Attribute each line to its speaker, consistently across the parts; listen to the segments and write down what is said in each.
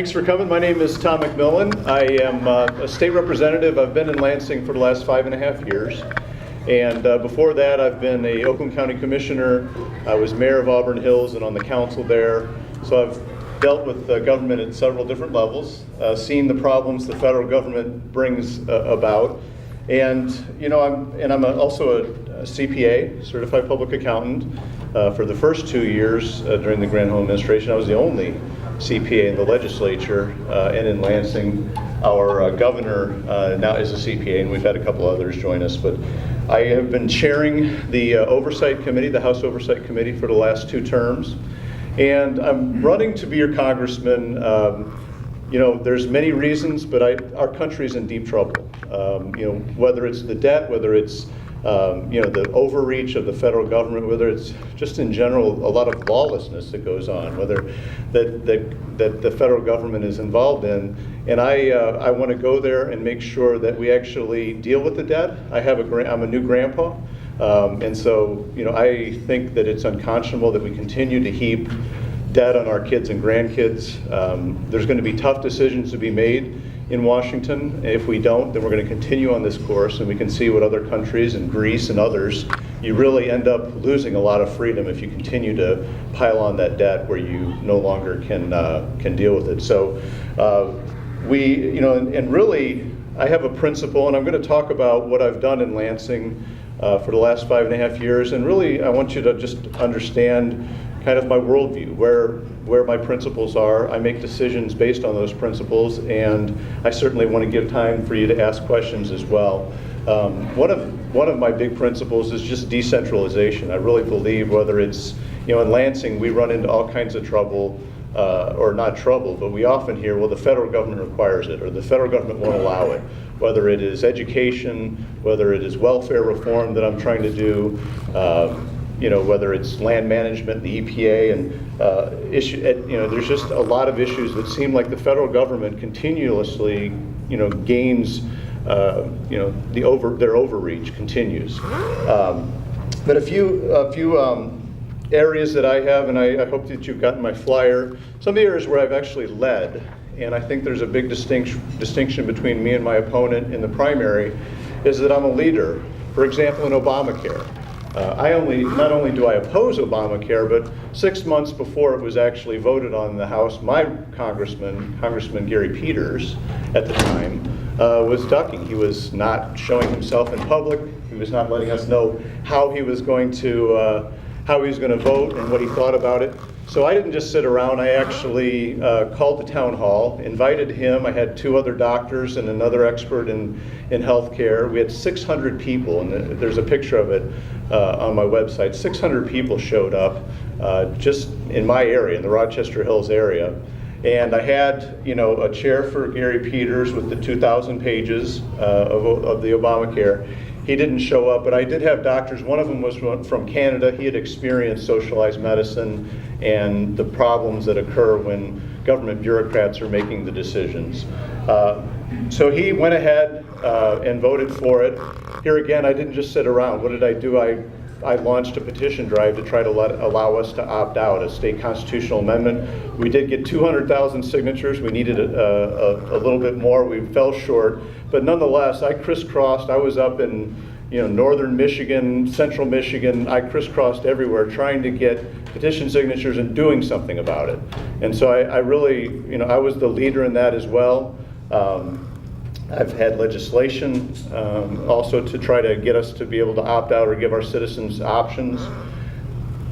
Speaker 1: Thanks for coming. My name is Tom McMillan. I am a state representative. I've been in Lansing for the last 5.5 years. And before that, I've been a Oakland County Commissioner. I was mayor of Auburn Hills and on the council there. So I've dealt with government at several different levels, seen the problems the federal government brings about. And you know, I'm also a CPA, Certified Public Accountant. For the first 2 years during the Granholm administration, I was the only CPA in the legislature and in Lansing. Our governor now is a CPA, and we've had a couple others join us. But I have been chairing the Oversight Committee, the House Oversight Committee, for the last 2 terms. And I'm running to be your congressman. You know, there's many reasons, but our country's in deep trouble. You know, whether it's the debt, whether it's you know, the overreach of the federal government, whether it's just in general a lot of lawlessness that goes on, whether that the federal government is involved in. And I want to go there and make sure that we actually deal with the debt. I'm a new grandpa, and so you know, I think that it's unconscionable that we continue to heap debt on our kids and grandkids. There's going to be tough decisions to be made in Washington. If we don't, then we're going to continue on this course, and we can see what other countries and Greece and others, you really end up losing a lot of freedom if you continue to pile on that debt where you no longer can deal with it. So you know, and really I have a principle, and I'm going to talk about what I've done in Lansing for the last 5.5 years, and really I want you to just understand kind of my worldview, where my principles are. I make decisions based on those principles, and I certainly want to give time for you to ask questions as well. One of my big principles is just decentralization. I really believe, whether it's, you know, in Lansing we run into all kinds of trouble, or not trouble, but we often hear, well, the federal government requires it, or the federal government won't allow it. Whether it is education, whether it is welfare reform that I'm trying to do, you know, whether it's land management, the EPA, and you know, there's just a lot of issues that seem like the federal government continuously, you know, gains, you know, their overreach continues. But a few areas that I have, and I hope that you've gotten my flyer. Some of the areas where I've actually led, and I think there's a big distinction between me and my opponent in the primary, is that I'm a leader. For example, in Obamacare. Not only do I oppose Obamacare, but 6 months before it was actually voted on in the House, my Congressman Gary Peters, at the time, was ducking. He was not showing himself in public. He was not letting us know how he was going to vote and what he thought about it. So I didn't just sit around. I actually called the town hall, invited him. I had 2 other doctors and another expert in healthcare. We had 600 people, and there's a picture of it on my website. 600 people showed up just in my area, in the Rochester Hills area. And I had, you know, a chair for Gary Peters with the 2,000 pages of the Obamacare. He didn't show up, but I did have doctors. One of them was from Canada. He had experienced socialized medicine and the problems that occur when government bureaucrats are making the decisions. So he went ahead and voted for it. Here again, I didn't just sit around. What did I do? I launched a petition drive to try to allow us to opt out, a state constitutional amendment. We did get 200,000 signatures. We needed a little bit more. We fell short, but nonetheless, I crisscrossed. I was up in, you know, northern Michigan, central Michigan. I crisscrossed everywhere trying to get petition signatures and doing something about it. And so I really, you know, I was the leader in that as well. I've had legislation also to try to get us to be able to opt out or give our citizens options.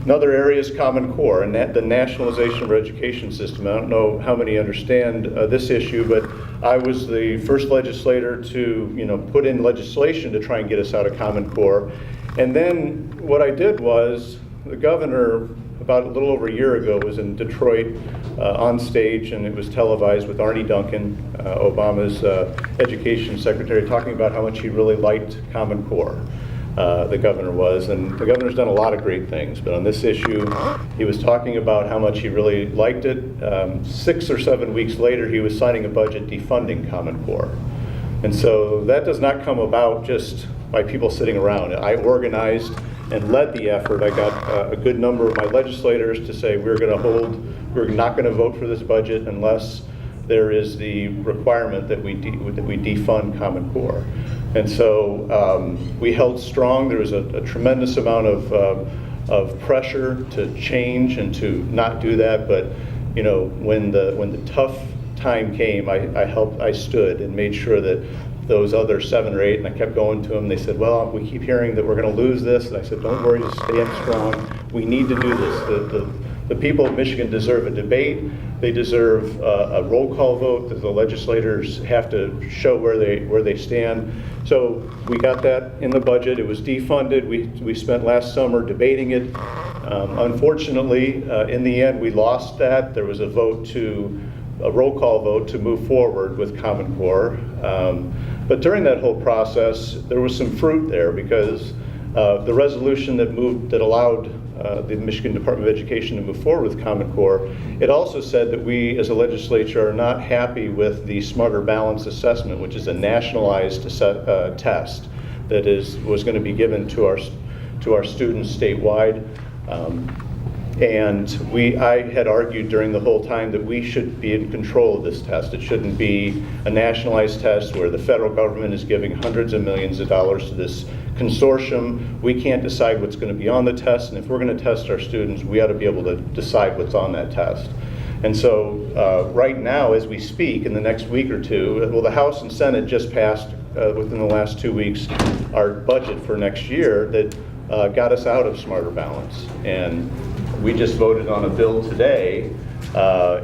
Speaker 1: Another area is Common Core and the nationalization of our education system. I don't know how many understand this issue, but I was the first legislator to, you know, put in legislation to try and get us out of Common Core. And then what I did was, the governor, about a little over a year ago, was in Detroit on stage, and it was televised with Arne Duncan, Obama's education secretary, talking about how much he really liked Common Core. The governor was, and the governor's done a lot of great things, but on this issue, he was talking about how much he really liked it. 6 or 7 weeks later, he was signing a budget defunding Common Core. And so that does not come about just by people sitting around. I organized and led the effort. I got a good number of my legislators to say we're not going to vote for this budget unless there is the requirement that we defund Common Core. And so we held strong. There was a tremendous amount of pressure to change and to not do that. But you know, when the tough time came, I stood and made sure that those other 7 or 8, and I kept going to them. They said, well, we keep hearing that we're going to lose this. And I said, don't worry, just stand strong. We need to do this. The people of Michigan deserve a debate. They deserve a roll call vote, that the legislators have to show where they stand. So we got that in the budget. It was defunded. We spent last summer debating it. Unfortunately, in the end, we lost that. There was a roll call vote to move forward with Common Core. But during that whole process, there was some fruit there, because the resolution that allowed the Michigan Department of Education to move forward with Common Core, it also said that we as a legislature are not happy with the Smarter Balance Assessment, which is a nationalized test that was going to be given to our students statewide. And I had argued during the whole time that we should be in control of this test. It shouldn't be a nationalized test where the federal government is giving hundreds of millions of dollars to this consortium. We can't decide what's going to be on the test, and if we're going to test our students, we ought to be able to decide what's on that test. And so right now, as we speak, in the next week or two, well, the House and Senate just passed within the last 2 weeks our budget for next year that got us out of Smarter Balance. And we just voted on a bill today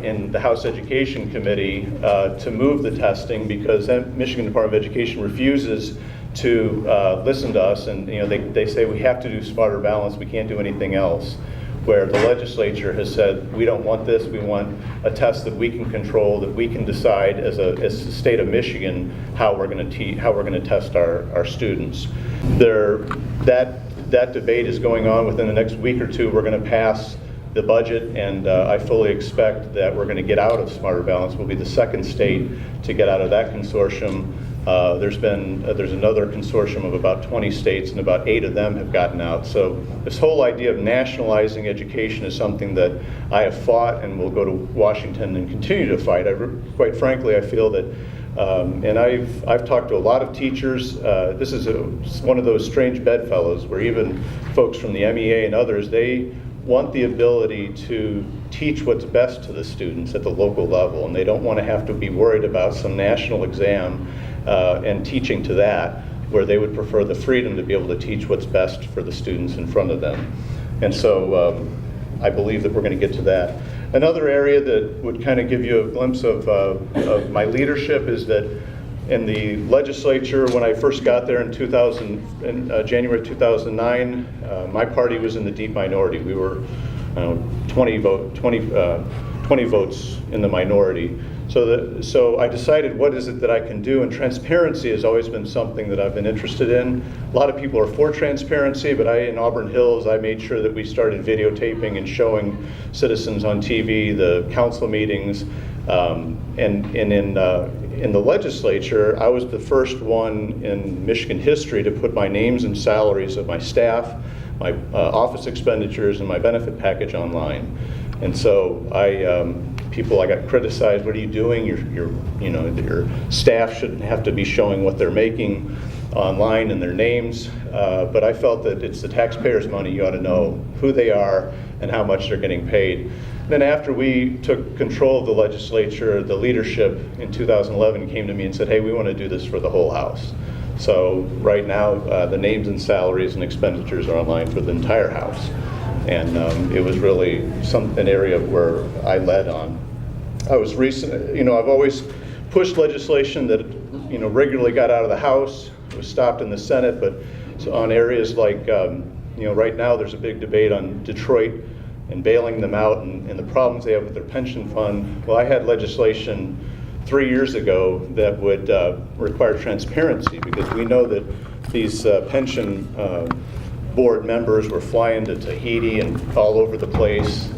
Speaker 1: in the House Education Committee to move the testing, because Michigan Department of Education refuses to listen to us, and you know, they say we have to do Smarter Balance, we can't do anything else, where the legislature has said we don't want this, we want a test that we can control, that we can decide as the state of Michigan how we're going to test our students. That debate is going on. Within the next week or two, we're going to pass the budget, and I fully expect that we're going to get out of Smarter Balance. We'll be the second state to get out of that consortium. There's another consortium of about 20 states, and about 8 of them have gotten out. So this whole idea of nationalizing education is something that I have fought and will go to Washington and continue to fight. Quite frankly, I feel that, and I've talked to a lot of teachers. This is one of those strange bedfellows where even folks from the MEA and others, they want the ability to teach what's best to the students at the local level, and they don't want to have to be worried about some national exam and teaching to that, where they would prefer the freedom to be able to teach what's best for the students in front of them. And so I believe that we're going to get to that. Another area that would kind of give you a glimpse of my leadership is that in the legislature, when I first got there in January 2009, my party was in the deep minority. We were 20 votes in the minority. So I decided, what is it that I can do? And transparency has always been something that I've been interested in. A lot of people are for transparency, but in Auburn Hills, I made sure that we started videotaping and showing citizens on TV the council meetings. And in the legislature, I was the first one in Michigan history to put my names and salaries of my staff, my office expenditures, and my benefit package online. And so I got criticized. What are you doing? Your staff shouldn't have to be showing what they're making online and their names. But I felt that it's the taxpayers' money. You ought to know who they are and how much they're getting paid. Then after we took control of the legislature, the leadership in 2011 came to me and said, hey, we want to do this for the whole House. So right now, the names and salaries and expenditures are online for the entire House. And it was really an area where I led on. I've always pushed legislation that regularly got out of the House. It was stopped in the Senate, but on areas like right now there's a big debate on Detroit and bailing them out and the problems they have with their pension fund. Well, I had legislation 3 years ago that would require transparency, because we know that these pension board members were flying to Tahiti and all over the place,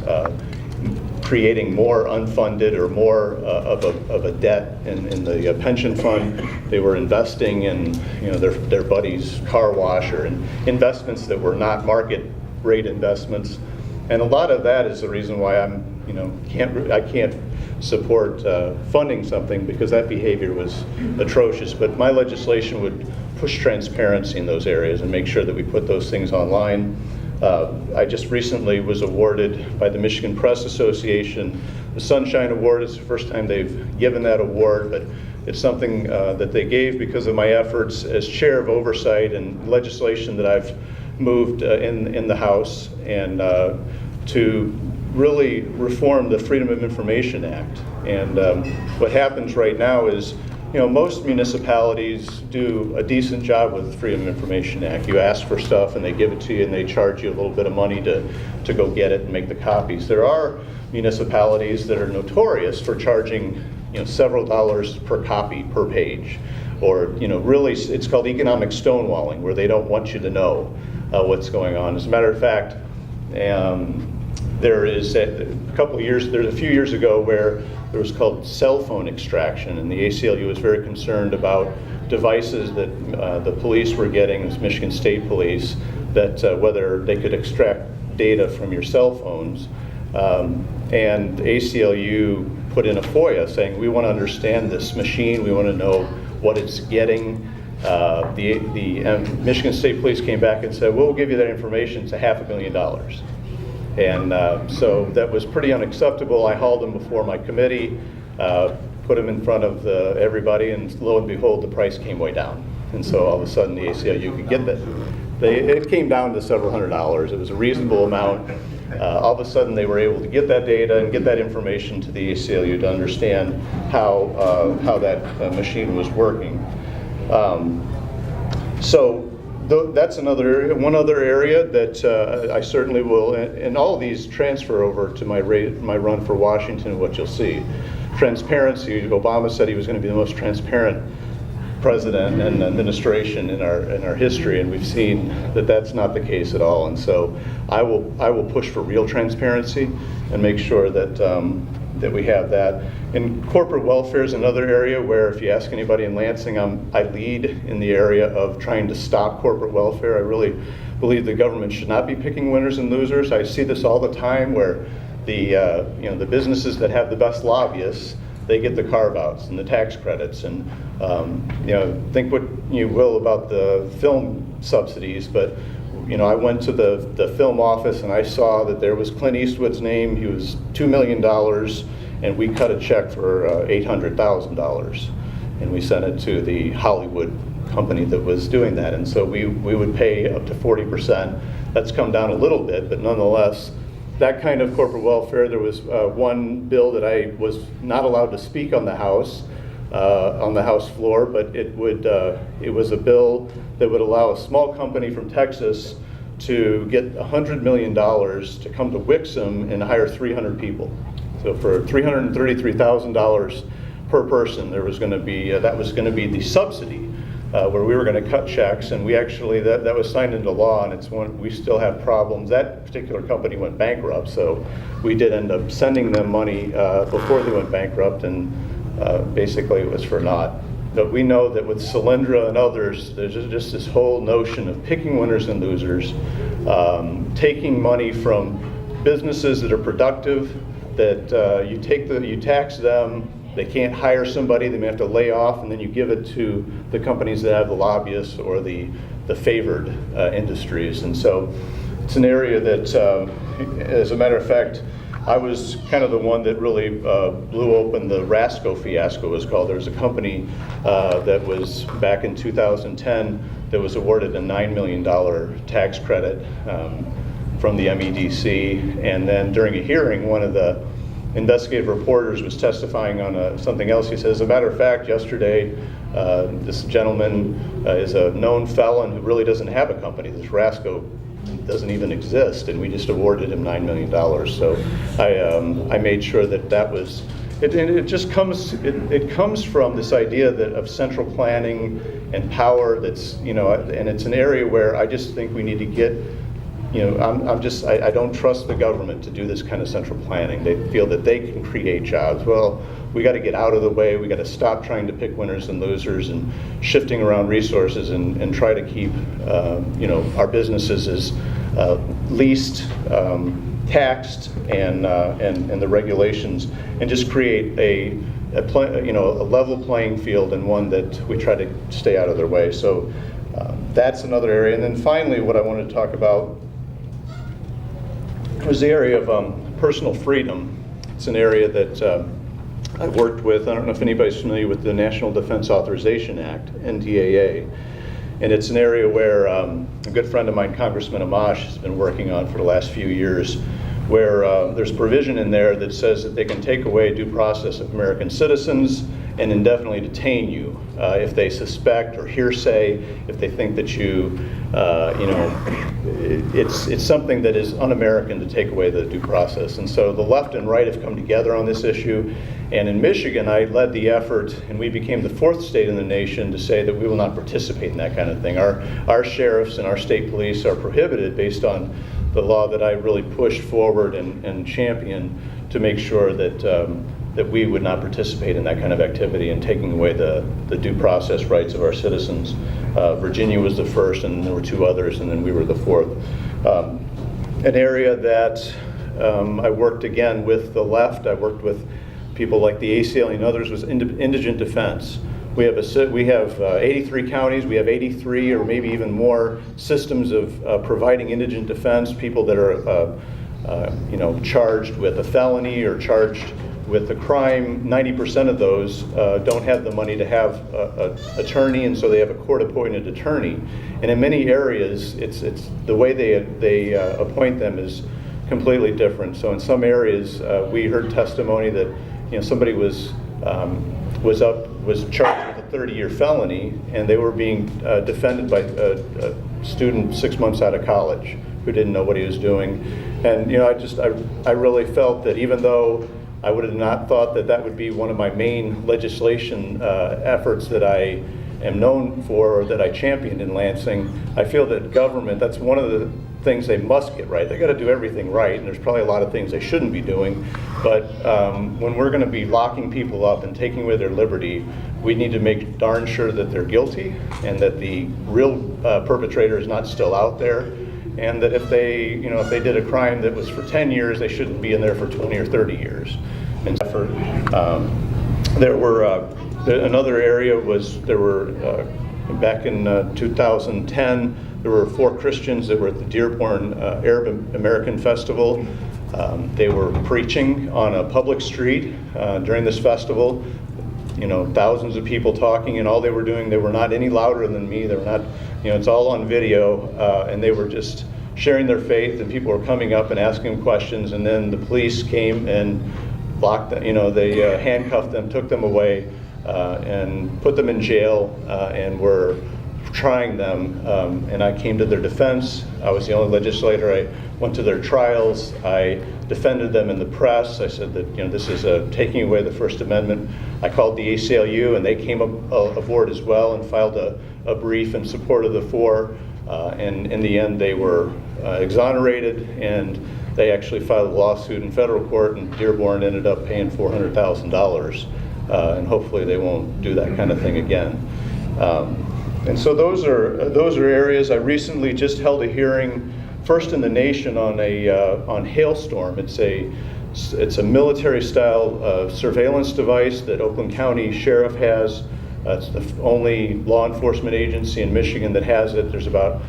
Speaker 1: creating more unfunded or more of a debt in the pension fund. They were investing in their buddy's car wash, or in investments that were not market rate investments. And a lot of that is the reason why I can't support funding something because that behavior was atrocious. But my legislation would push transparency in those areas and make sure that we put those things online. I just recently was awarded by the Michigan Press Association the Sunshine Award. It's the first time they've given that award, but it's something that they gave because of my efforts as chair of oversight and legislation that I've moved in the House, and to really reform the Freedom of Information Act. And what happens right now is, most municipalities do a decent job with the Freedom of Information Act. You ask for stuff and they give it to you and they charge you a little bit of money to go get it and make the copies. There are municipalities that are notorious for charging several dollars per copy per page, or really it's called economic stonewalling, where they don't want you to know what's going on. As a matter of fact, there is a few years ago where there was called cell phone extraction, and the ACLU was very concerned about devices that the police were getting, as Michigan State Police, that whether they could extract data from your cell phones. And ACLU put in a FOIA saying, we want to understand this machine, we want to know what it's getting. The Michigan State Police came back and said, we'll give you that information, it's $500 million. And so that was pretty unacceptable. I hauled them before my committee, put them in front of everybody, and lo and behold, the price came way down. And so all of a sudden the ACLU could get that. It came down to several $100s. It was a reasonable amount. All of a sudden they were able to get that data and get that information to the ACLU to understand how that machine was working. That's another area. One other area that I certainly will, and all of these transfer over to my run for Washington, what you'll see. Transparency. Obama said he was going to be the most transparent president and administration in our history, and we've seen that that's not the case at all. And so I will push for real transparency and make sure that that we have that. And corporate welfare is another area where, if you ask anybody in Lansing, I lead in the area of trying to stop corporate welfare. I really believe the government should not be picking winners and losers. I see this all the time where the businesses that have the best lobbyists, they get the carve-outs and the tax credits, and think what you will about the film subsidies, but I went to the film office and I saw that there was Clint Eastwood's name. He was $2 million, and we cut a check for $800,000, and we sent it to the Hollywood company that was doing that. And so we would pay up to 40%. That's come down a little bit, but nonetheless, that kind of corporate welfare. There was one bill that I was not allowed to speak on the House floor, but it was a bill that would allow a small company from Texas to get $100 million to come to Wixom and hire 300 people. So for $333,000 per person, there was going to be that was going to be the subsidy where we were going to cut checks, and we actually that was signed into law, and it's one we still have problems. That particular company went bankrupt, so we did end up sending them money before they went bankrupt, and basically it was for naught. But we know that with Solyndra and others, there's just this whole notion of picking winners and losers, taking money from businesses that are productive, that you tax them, they can't hire somebody, they may have to lay off, and then you give it to the companies that have the lobbyists or the favored industries. And so it's an area that, as a matter of fact, I was kind of the one that really blew open the Rasco fiasco, it was called. There was a company that was back in 2010 that was awarded a $9 million tax credit from the MEDC, and then during a hearing, one of the investigative reporters was testifying on something else. He says, as a matter of fact, yesterday, this gentleman is a known felon who really doesn't have a company. This Rasco doesn't even exist, and we just awarded him $9 million. So I made sure that was, it just comes, it comes from this idea of central planning and power that's, and it's an area where I just think we need to get, I don't trust the government to do this kind of central planning. They feel that they can create jobs. Well, we got to get out of the way. We got to stop trying to pick winners and losers and shifting around resources and try to keep, our businesses as least taxed and the regulations, and just create a level playing field, and one that we try to stay out of their way. So that's another area. And then finally, what I wanted to talk about was the area of personal freedom. It's an area that I've worked with. I don't know if anybody's familiar with the National Defense Authorization Act, NDAA. And it's an area where a good friend of mine, Congressman Amash, has been working on for the last few years, where there's provision in there that says that they can take away due process of American citizens and indefinitely detain you if they suspect or hearsay, if they think that it's something that is un-American to take away the due process. And so the left and right have come together on this issue. And in Michigan, I led the effort, and we became the 4th state in the nation to say that we will not participate in that kind of thing. Our sheriffs and our state police are prohibited based on the law that I really pushed forward and championed to make sure that we would not participate in that kind of activity and taking away the due process rights of our citizens. Virginia was the first, and there were 2 others, and then we were the 4th. An area that I worked again with the left, I worked with people like the ACLU and others, was indigent defense. We have 83 counties. We have 83 or maybe even more systems of providing indigent defense. People that are charged with a felony or charged with a crime. 90% of those don't have the money to have an attorney, and so they have a court-appointed attorney. And in many areas, it's the way they appoint them is completely different. So in some areas, we heard testimony that somebody was charged with a 30-year felony, and they were being defended by a student 6 months out of college who didn't know what he was doing. And I really felt that even though I would have not thought that would be one of my main legislation efforts that I am known for or that I championed in Lansing, I feel that government, that's one of the things they must get right. They got to do everything right, and there's probably a lot of things they shouldn't be doing. But when we're going to be locking people up and taking away their liberty, we need to make darn sure that they're guilty and that the real perpetrator is not still out there, and that if they did a crime that was for 10 years, they shouldn't be in there for 20 or 30 years. And there were another area was back in 2010. There were 4 Christians that were at the Dearborn Arab American Festival. They were preaching on a public street during this festival. Thousands of people talking, and all they were doing, they were not any louder than me. They were not, it's all on video, and they were just sharing their faith, and people were coming up and asking them questions, and then the police came and locked them, they handcuffed them, took them away, and put them in jail, and were trying them, and I came to their defense. I was the only legislator. I went to their trials. I defended them in the press. I said that this is taking away the First Amendment. I called the ACLU, and they came aboard as well and filed a brief in support of the 4. And in the end, they were exonerated, and they actually filed a lawsuit in federal court, and Dearborn ended up paying $400,000. And hopefully they won't do that kind of thing again. And so those are areas. I recently just held a hearing, first in the nation, on Hailstorm. It's a military-style surveillance device that Oakland County Sheriff has. It's the only law enforcement agency in Michigan that has it. There's about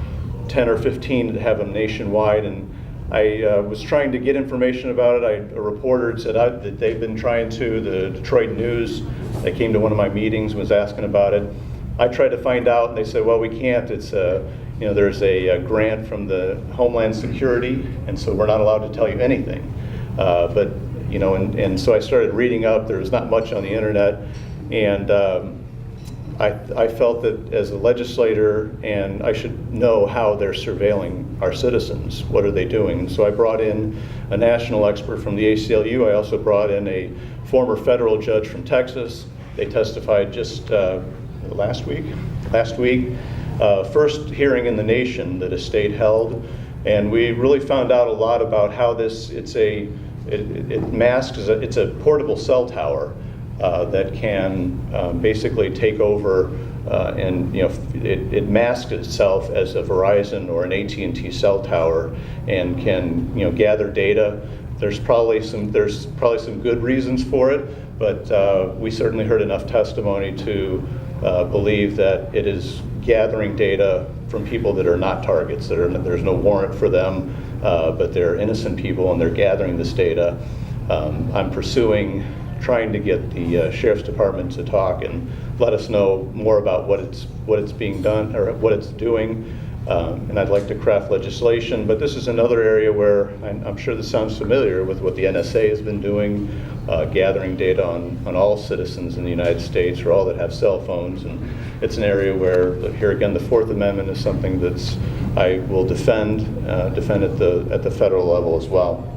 Speaker 1: 10 or 15 that have them nationwide, and I was trying to get information about it. A reporter said that they've been trying to. The Detroit News, they came to one of my meetings and was asking about it. I tried to find out, and they said, well, we can't. It's there's a grant from the Homeland Security, and so we're not allowed to tell you anything. And so I started reading up. There was not much on the internet, and I felt that as a legislator, and I should know how they're surveilling our citizens. What are they doing? So I brought in a national expert from the ACLU. I also brought in a former federal judge from Texas. They testified just last week. First hearing in the nation that a state held, and we really found out a lot about how it's a portable cell tower that can basically take over and it masks itself as a Verizon or an AT&T cell tower and can gather data. There's probably some good reasons for it, but we certainly heard enough testimony to believe that it is gathering data from people that are not targets. There's no warrant for them, but they're innocent people and they're gathering this data. I'm trying to get the Sheriff's Department to talk and let us know more about what it's being done or what it's doing. And I'd like to craft legislation, but this is another area where I'm sure this sounds familiar with what the NSA has been doing, gathering data on all citizens in the United States or all that have cell phones. And it's an area where, here again, the Fourth Amendment is something I will defend at the federal level as well.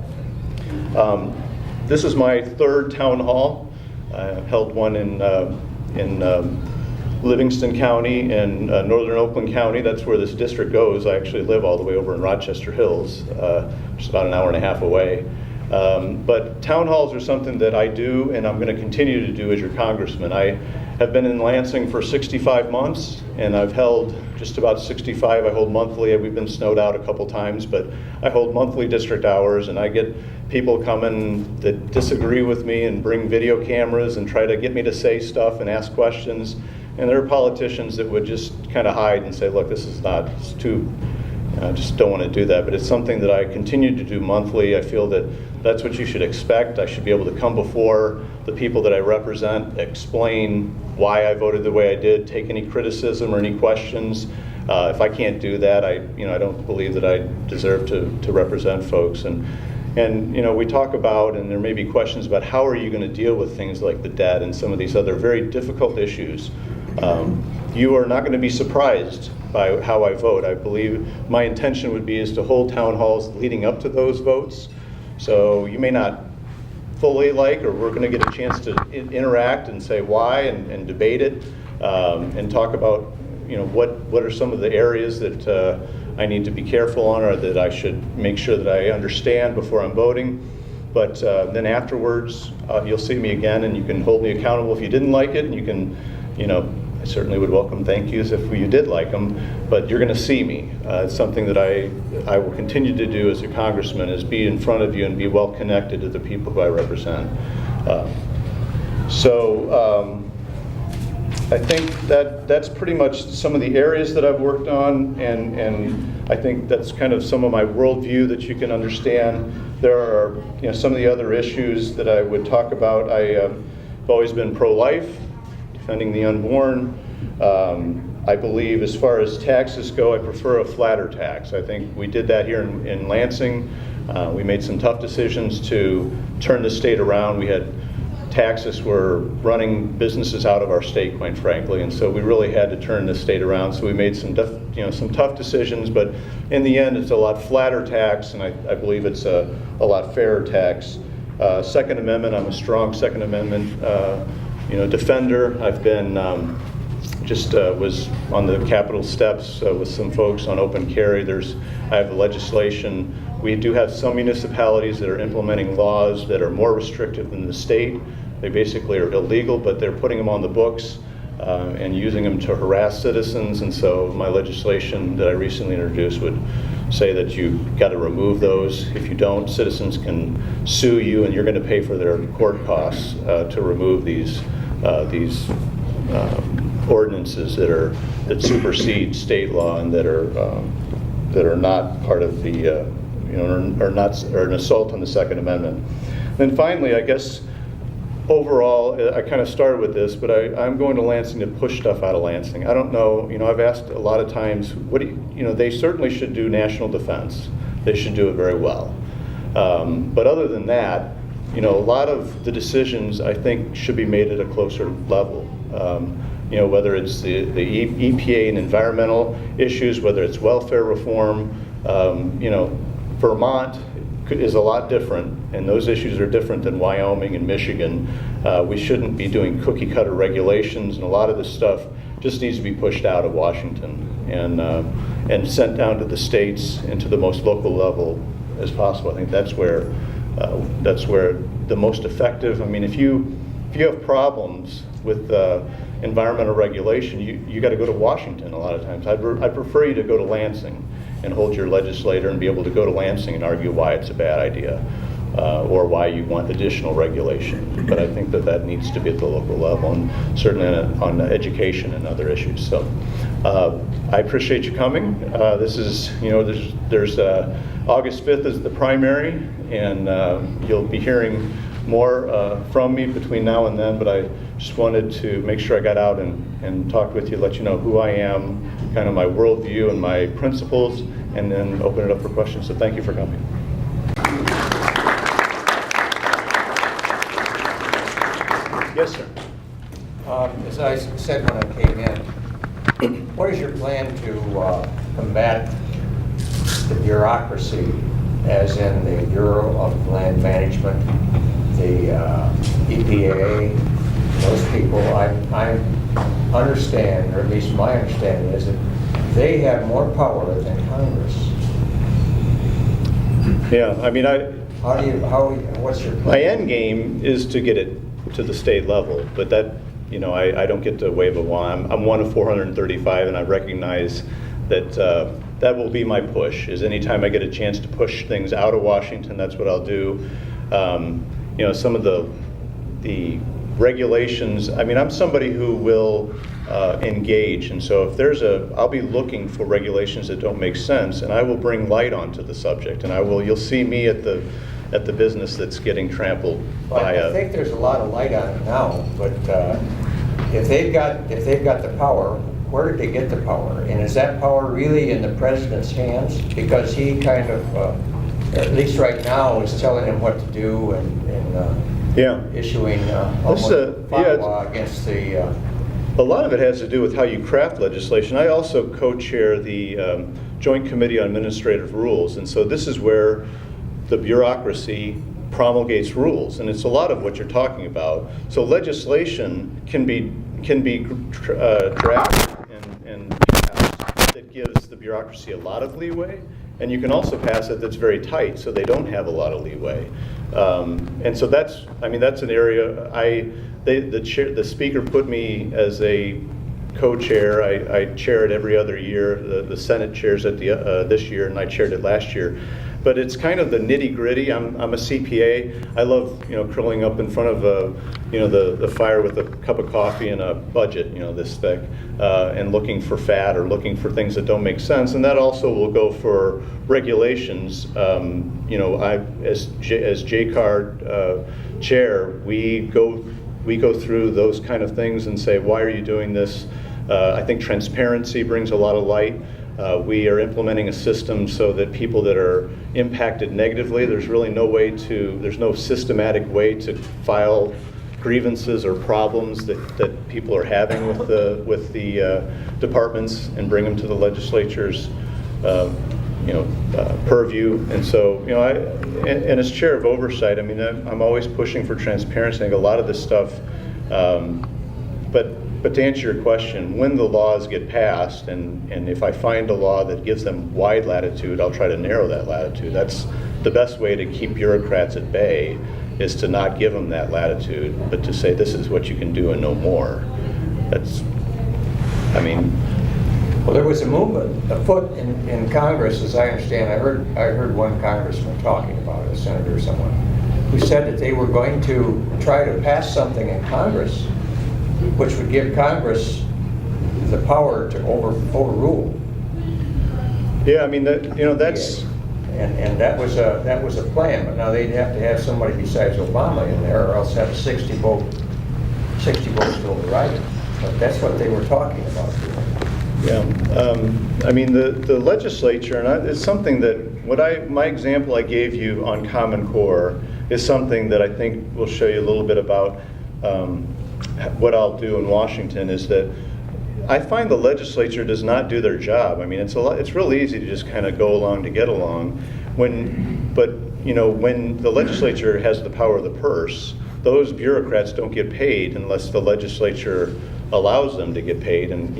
Speaker 1: This is my third town hall. I held one in Livingston County and northern Oakland County. That's where this district goes. I actually live all the way over in Rochester Hills, just about an hour and a half away. But town halls are something that I do and I'm going to continue to do as your congressman. I have been in Lansing for 65 months and I've held just about 65. I hold monthly. We've been snowed out a couple times, but I hold monthly district hours and I get people coming that disagree with me and bring video cameras and try to get me to say stuff and ask questions. And there are politicians that would just kind of hide and say, look, this is not, it's too, I just don't want to do that. But it's something that I continue to do monthly. I feel that that's what you should expect. I should be able to come before the people that I represent, explain why I voted the way I did, take any criticism or any questions. If I can't do that, I don't believe that I deserve to represent folks. And we talk about, and there may be questions about how are you going to deal with things like the debt and some of these other very difficult issues. You are not going to be surprised by how I vote. I believe my intention would be is to hold town halls leading up to those votes. So you may not fully or we're going to get a chance to interact and say why and debate it and talk about what are some of the areas that I need to be careful on or that I should make sure that I understand before I'm voting. But then afterwards, you'll see me again and you can hold me accountable if you didn't like it, and you can, I certainly would welcome thank yous if you did like them, but you're going to see me. It's something that I will continue to do as a congressman, is be in front of you and be well connected to the people who I represent. I think that's pretty much some of the areas that I've worked on, and I think that's kind of some of my worldview that you can understand. There are some of the other issues that I would talk about. I've always been pro-life, defending the unborn. I believe as far as taxes go, I prefer a flatter tax. I think we did that here in Lansing. We made some tough decisions to turn the state around. We had taxes were running businesses out of our state, quite frankly, and so we really had to turn the state around. So we made some tough decisions, but in the end, it's a lot flatter tax, and I believe it's a lot fairer tax. Second Amendment, I'm a strong Second Amendment defender. I've been was on the Capitol steps with some folks on open carry. I have legislation. We do have some municipalities that are implementing laws that are more restrictive than the state. They basically are illegal, but they're putting them on the books and using them to harass citizens. And so my legislation that I recently introduced would say that you've got to remove those. If you don't, citizens can sue you and you're going to pay for their court costs to remove these ordinances that supersede state law and that are not part of the are an assault on the Second Amendment. And finally, I guess overall, I kind of started with this, but I'm going to Lansing to push stuff out of Lansing. I don't know, I've asked a lot of times, they certainly should do national defense. They should do it very well. But other than that, a lot of the decisions I think should be made at a closer level. Whether it's the EPA and environmental issues, whether it's welfare reform, Vermont is a lot different, and those issues are different than Wyoming and Michigan. We shouldn't be doing cookie cutter regulations, and a lot of this stuff just needs to be pushed out of Washington and sent down to the states and to the most local level as possible. I think that's where the most effective. I mean, if you have problems with environmental regulation, you got to go to Washington a lot of times. I'd prefer you to go to Lansing and hold your legislator and be able to go to Lansing and argue why it's a bad idea. Or why you want additional regulation. But I think that needs to be at the local level, and certainly on education and other issues. So I appreciate you coming. This is, there's August 5th is the primary, and you'll be hearing more from me between now and then, but I just wanted to make sure I got out and talked with you, let you know who I am, kind of my worldview and my principles, and then open it up for questions. So thank you for coming. Yes, sir.
Speaker 2: As I said when I came in, what is your plan to combat the bureaucracy, as in the Bureau of Land Management, the EPA, those people? I understand, or at least my understanding is that they have more power than Congress.
Speaker 1: Yeah, I mean,
Speaker 2: what's your plan?
Speaker 1: my end game is to get it to the state level, but that, I don't get to wave a wand. I'm one of 435, and I recognize that that will be my push, is anytime I get a chance to push things out of Washington, that's what I'll do. Some of the regulations, I mean, I'm somebody who will engage, and so if I'll be looking for regulations that don't make sense, and I will bring light onto the subject, and you'll see me at the business that's getting trampled by
Speaker 2: I think there's a lot of light on it now, but if they've got the power, where did they get the power? And is that power really in the president's hands? Because he kind of, at least right now, is telling him what to do and issuing almost fatwa against the...
Speaker 1: A lot of it has to do with how you craft legislation. I also co-chair the Joint Committee on Administrative Rules, and so this is where the bureaucracy promulgates rules, and it's a lot of what you're talking about. So legislation can be drafted and passed that gives the bureaucracy a lot of leeway, and you can also pass it that's very tight, so they don't have a lot of leeway. And so that's an area. The speaker put me as a co-chair. I chair it every other year. The Senate chairs it this year, and I chaired it last year. But it's kind of the nitty-gritty. I'm a CPA. I love curling up in front of the fire with a cup of coffee and a budget this thick, and looking for fat or looking for things that don't make sense. And that also will go for regulations. As JCAR chair, we go through those kind of things and say, why are you doing this? I think transparency brings a lot of light. We are implementing a system so that people that are impacted negatively, there's no systematic way to file grievances or problems that people are having with the departments and bring them to the legislature's purview. And so, and as chair of oversight, I mean, I'm always pushing for transparency. I think a lot of this stuff, but to answer your question, when the laws get passed, and if I find a law that gives them wide latitude, I'll try to narrow that latitude. That's the best way to keep bureaucrats at bay, is to not give them that latitude, but to say this is what you can do and no more.
Speaker 2: Well, there was a movement afoot in Congress, as I understand. I heard one congressman talking about it, a senator or someone, who said that they were going to try to pass something in Congress which would give Congress the power to overrule.
Speaker 1: Yeah, I mean, that's...
Speaker 2: And that was a plan, but now they'd have to have somebody besides Obama in there, or else have 60 votes to override it. But that's what they were talking about.
Speaker 1: Yeah, I mean, the legislature, and it's something that my example I gave you on Common Core is something that I think will show you a little bit about what I'll do in Washington. Is that I find the legislature does not do their job. I mean, it's real easy to just kind of go along to get along. When the legislature has the power of the purse, those bureaucrats don't get paid unless the legislature allows them to get paid, and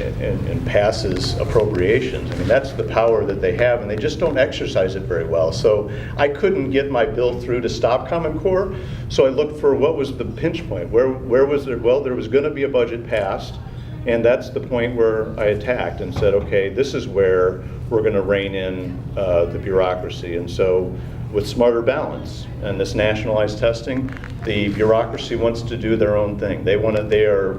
Speaker 1: and passes appropriations. I mean, that's the power that they have, and they just don't exercise it very well. So I couldn't get my bill through to stop Common Core, so I looked for what was the pinch point. Where was there? Well, there was going to be a budget passed, and that's the point where I attacked and said, okay, this is where we're going to rein in the bureaucracy. And so with smarter balance and this nationalized testing, the bureaucracy wants to do their own thing. They are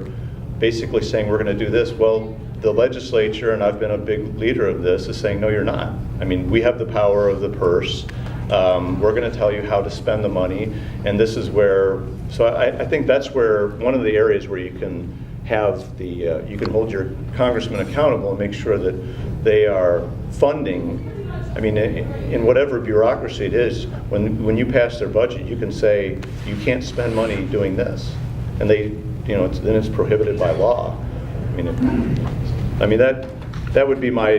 Speaker 1: basically saying we're going to do this. Well, the legislature, and I've been a big leader of this, is saying no, you're not. I mean, we have the power of the purse. We're going to tell you how to spend the money, and this is where. So I think that's where one of the areas where you can have the you can hold your congressman accountable and make sure that they are funding. I mean, in whatever bureaucracy it is, when you pass their budget, you can say you can't spend money doing this, and they, then it's prohibited by law. I mean that would be my.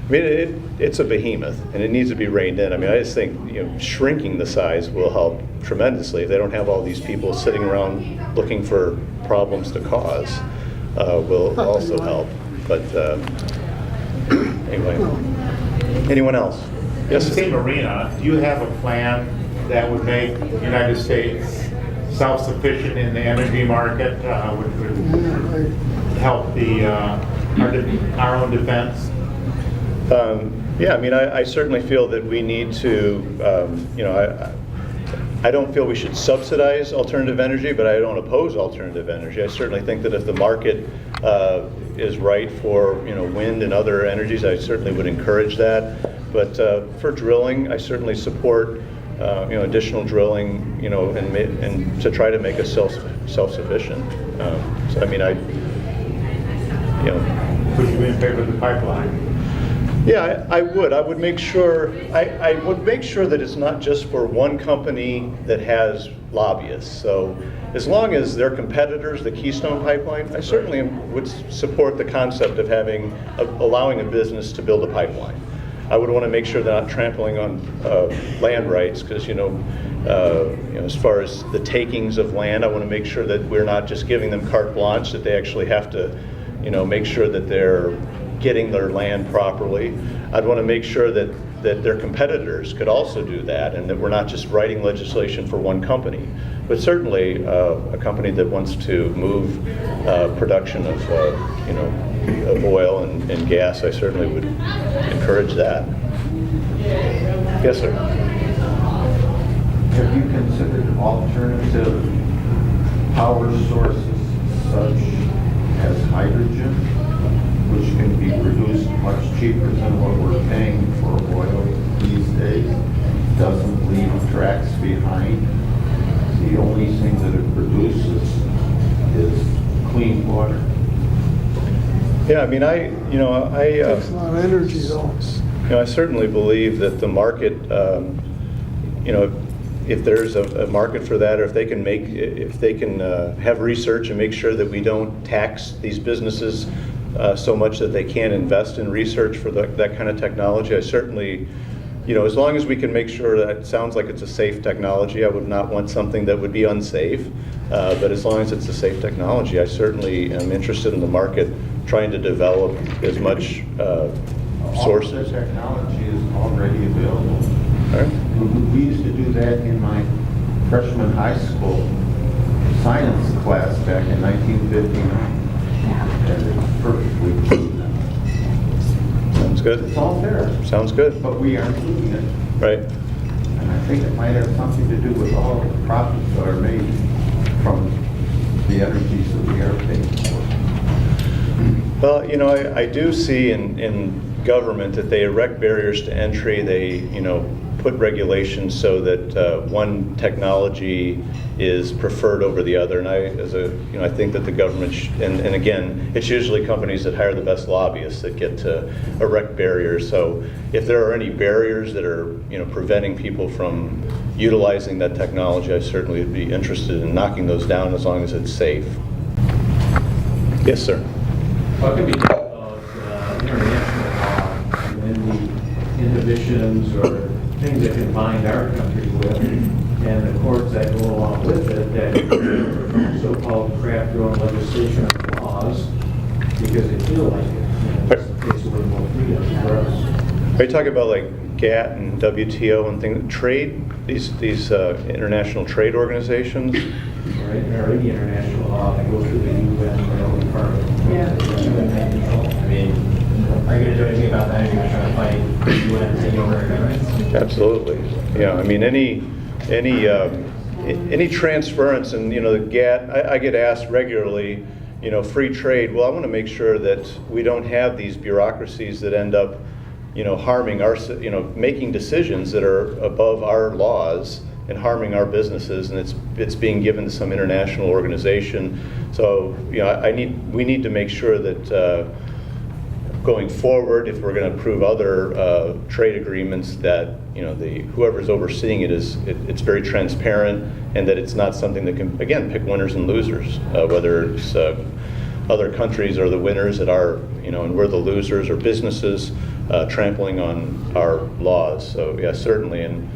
Speaker 1: I mean, it's a behemoth, and it needs to be reined in. I mean, I just think shrinking the size will help tremendously if they don't have all these people sitting around looking for problems to cause. Will also help. But anyway, anyone else? Yes.
Speaker 3: In the same arena, do you have a plan that would make the United States self-sufficient in the energy market, which would help our own defense?
Speaker 1: Yeah, I mean, I certainly feel that we need to, I don't feel we should subsidize alternative energy, but I don't oppose alternative energy. I certainly think that if the market is right for, wind and other energies, I certainly would encourage that. But for drilling, I certainly support, additional drilling, and to try to make us self-sufficient. So, I mean,
Speaker 3: Would you be in favor of the pipeline?
Speaker 1: Yeah, I would. I would make sure. I would make sure that it's not just for one company that has lobbyists. So, as long as they're competitors, the Keystone Pipeline, I certainly would support the concept of allowing a business to build a pipeline. I would want to make sure they're not trampling on land rights, because as far as the takings of land, I want to make sure that we're not just giving them carte blanche, that they actually have to, make sure that they're getting their land properly. I'd want to make sure that their competitors could also do that, and that we're not just writing legislation for one company. But certainly a company that wants to move production of oil and gas, I certainly would encourage that. Yes, sir.
Speaker 4: Have you considered alternative power sources such as hydrogen, which can be produced much cheaper than what we're paying for oil these days, doesn't leave tracks behind? The only thing that it produces is clean water.
Speaker 1: Yeah, I mean,
Speaker 5: Takes a lot of energy, though.
Speaker 1: I certainly believe that the market, if there's a market for that, or if they can have research and make sure that we don't tax these businesses so much that they can't invest in research for that kind of technology, I certainly, as long as we can make sure that it sounds like it's a safe technology. I would not want something that would be unsafe, but as long as it's a safe technology, I certainly am interested in the market trying to develop as much sources.
Speaker 4: All of the technology is already available.
Speaker 1: All right.
Speaker 4: We used to do that in my freshman high school science class back in 1959. And it's perfectly true.
Speaker 1: Sounds good.
Speaker 4: It's all there.
Speaker 1: Sounds good.
Speaker 4: But we aren't doing it.
Speaker 1: Right.
Speaker 4: And I think it might have something to do with all of the profits that are made from the energies that we are paying for.
Speaker 1: Well, I do see in government that they erect barriers to entry. They, put regulations so that one technology is preferred over the other. And I think that the government, and again, it's usually companies that hire the best lobbyists that get to erect barriers. So if there are any barriers that are, preventing people from utilizing that technology, I certainly would be interested in knocking those down as long as it's safe. Yes, sir.
Speaker 6: What can be done of international law and the inhibitions or things that can bind our country with, and the courts that go along with it, that so-called craft your own legislation and laws, because they feel like it. It's a place a little more freedom for us.
Speaker 1: Are you talking about like GATT and WTO and things, trade, these international trade organizations?
Speaker 6: Or any international law that goes through the UN or Department.
Speaker 7: Yeah.
Speaker 6: I mean, are you going to do anything about that? Are you going to try to fight the UN taking over our rights?
Speaker 1: Absolutely. Yeah, I mean, any transference, and the GATT, I get asked regularly, free trade. Well, I want to make sure that we don't have these bureaucracies that end up, harming our, making decisions that are above our laws and harming our businesses, and it's being given to some international organization. So, we need to make sure that going forward, if we're going to approve other trade agreements, that whoever's overseeing it it's very transparent, and that it's not something that can, again, pick winners and losers, whether it's other countries are the winners that are, and we're the losers, or businesses trampling on our laws. So yeah, certainly, and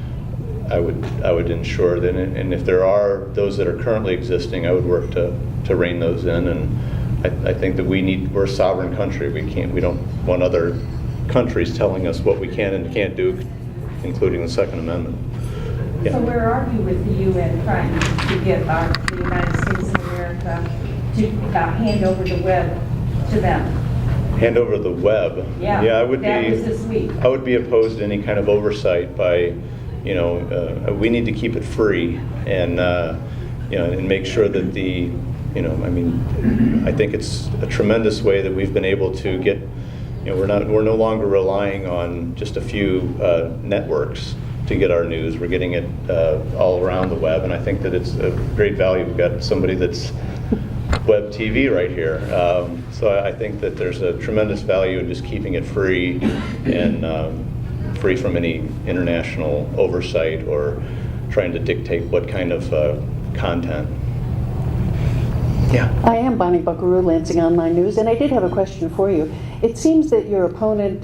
Speaker 1: I would ensure that, and if there are those that are currently existing, I would work to rein those in. And I think that we're a sovereign country. We don't want other countries telling us what we can and can't do, including the Second Amendment. Yeah.
Speaker 7: So where are you with the UN trying to get the United States of America to hand over the web to them?
Speaker 1: Hand over the web.
Speaker 7: Yeah,
Speaker 1: I would
Speaker 7: that
Speaker 1: be.
Speaker 7: was this week.
Speaker 1: I would be opposed to any kind of oversight by, we need to keep it free, and and make sure that I think it's a tremendous way that we've been able to get. We're no longer relying on just a few networks to get our news. We're getting it all around the web, and I think that it's a great value. We've got somebody that's web TV right here. So I think that there's a tremendous value in just keeping it free and free from any international oversight or trying to dictate what kind of content. Yeah.
Speaker 8: I am Bonnie Bucqueroux, Lansing Online News, and I did have a question for you. It seems that your opponent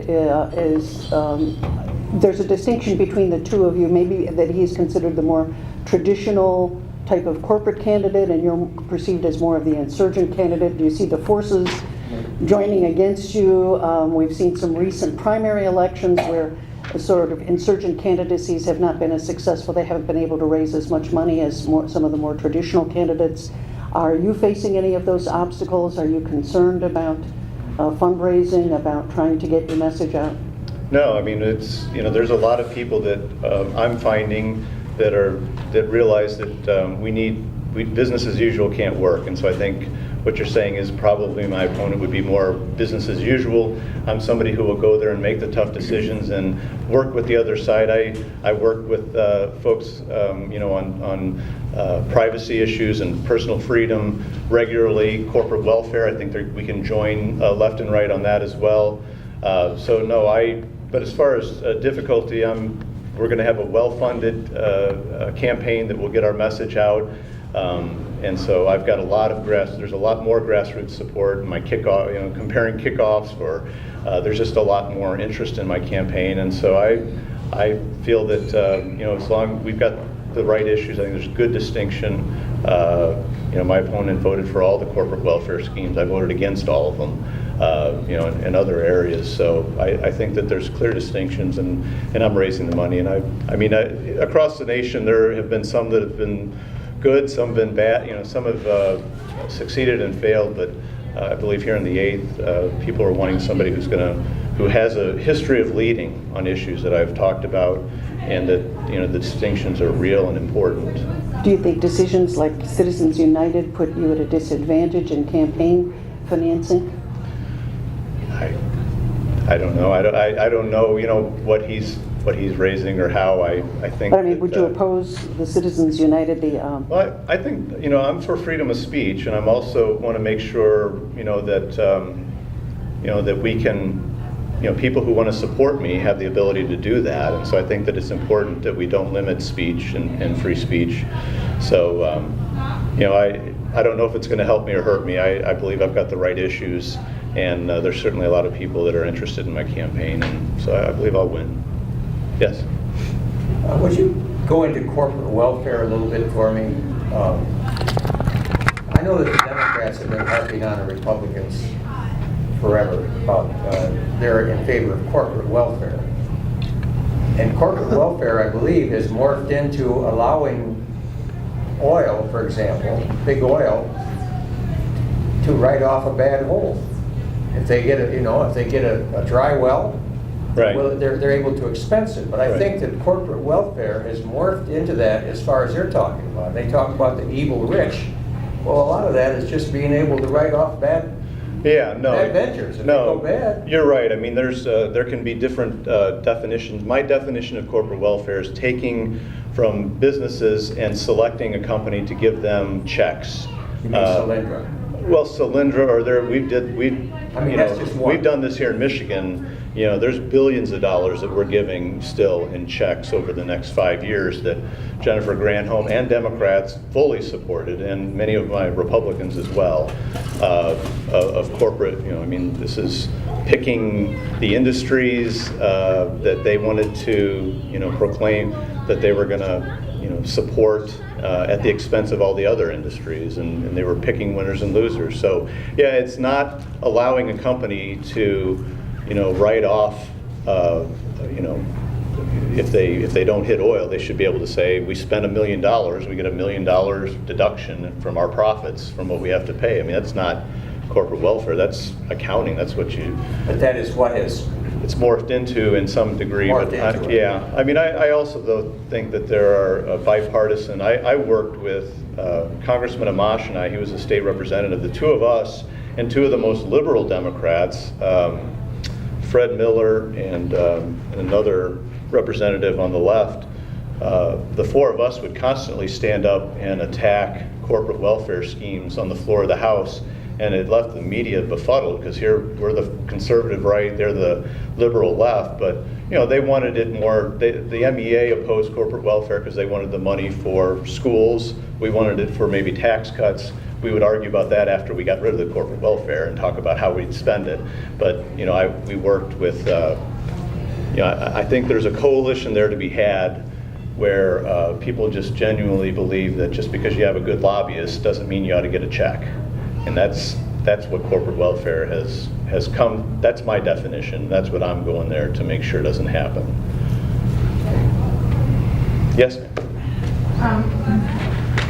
Speaker 8: there's a distinction between the two of you, maybe that he's considered the more traditional type of corporate candidate, and you're perceived as more of the insurgent candidate. Do you see the forces joining against you? We've seen some recent primary elections where sort of insurgent candidacies have not been as successful. They haven't been able to raise as much money as some of the more traditional candidates. Are you facing any of those obstacles? Are you concerned about fundraising, about trying to get your message out?
Speaker 1: No, I mean, it's, there's a lot of people that I'm finding that realize that business as usual can't work. And so I think what you're saying is probably my opponent would be more business as usual. I'm somebody who will go there and make the tough decisions and work with the other side. I work with folks, on privacy issues and personal freedom regularly, corporate welfare. I think we can join left and right on that as well. But as far as difficulty, we're going to have a well-funded campaign that will get our message out. And so I've got there's a lot more grassroots support in my kickoff, comparing kickoffs, or there's just a lot more interest in my campaign. And so I feel that, as long as we've got the right issues, I think there's good distinction. My opponent voted for all the corporate welfare schemes. I voted against all of them, in other areas. So I think that there's clear distinctions, and I'm raising the money. And across the nation, there have been some that have been good, some have been bad. Some have succeeded and failed, but I believe here in the 8th, people are wanting somebody who has a history of leading on issues that I've talked about, and that the distinctions are real and important.
Speaker 8: Do you think decisions like Citizens United put you at a disadvantage in campaign financing?
Speaker 1: I don't know. I don't know. What he's raising or how. I think.
Speaker 8: But would you oppose the Citizens United?
Speaker 1: Well, I think I'm for freedom of speech, and I'm also want to make sure that that we can. People who want to support me have the ability to do that, and so I think that it's important that we don't limit speech and free speech. So, I don't know if it's going to help me or hurt me. I believe I've got the right issues, and there's certainly a lot of people that are interested in my campaign, and so I believe I'll win. Yes.
Speaker 2: Would you go into corporate welfare a little bit for me? I know that the Democrats have been harping on the Republicans forever about they're in favor of corporate welfare. And corporate welfare, I believe, has morphed into allowing oil, for example, big oil, to write off a bad hole. If they get a dry well,
Speaker 1: Right.
Speaker 2: well, they're able to expense it. But I
Speaker 1: Right.
Speaker 2: think that corporate welfare has morphed into that as far as they're talking about. They talk about the evil rich. Well, a lot of that is just being able to write off bad ventures. If they go bad.
Speaker 1: You're right. I mean, there can be different definitions. My definition of corporate welfare is taking from businesses and selecting a company to give them checks.
Speaker 2: You mean Solyndra?
Speaker 1: Well, Solyndra, or
Speaker 2: that's just one.
Speaker 1: we've done this here in Michigan. You know, there's billions of dollars that we're giving still in checks over the next 5 years that Jennifer Granholm and Democrats fully supported, and many of my Republicans as well, of corporate, I mean, this is picking the industries that they wanted to, proclaim that they were going to, support at the expense of all the other industries, and they were picking winners and losers. So, yeah, it's not allowing a company to, write off, if they don't hit oil, they should be able to say, we spent $1 million, we get $1 million deduction from our profits from what we have to pay. I mean, that's not corporate welfare, that's accounting, that's what you...
Speaker 2: But that is what has...
Speaker 1: It's morphed into in some degree.
Speaker 2: Morphed into it.
Speaker 1: Yeah, I mean, I also though think that there are bipartisan. I worked with Congressman Amash and he was a state representative. The two of us and two of the most liberal Democrats, Fred Miller and another representative on the left, the four of us would constantly stand up and attack corporate welfare schemes on the floor of the House, and it left the media befuddled because here we're the conservative right, they're the liberal left, but they wanted it more. The MEA opposed corporate welfare because they wanted the money for schools. We wanted it for maybe tax cuts. We would argue about that after we got rid of the corporate welfare and talk about how we'd spend it. But we worked with. I think there's a coalition there to be had where people just genuinely believe that just because you have a good lobbyist doesn't mean you ought to get a check. And that's what corporate welfare has come. That's my definition. That's what I'm going there to make sure doesn't happen. Yes, ma'am.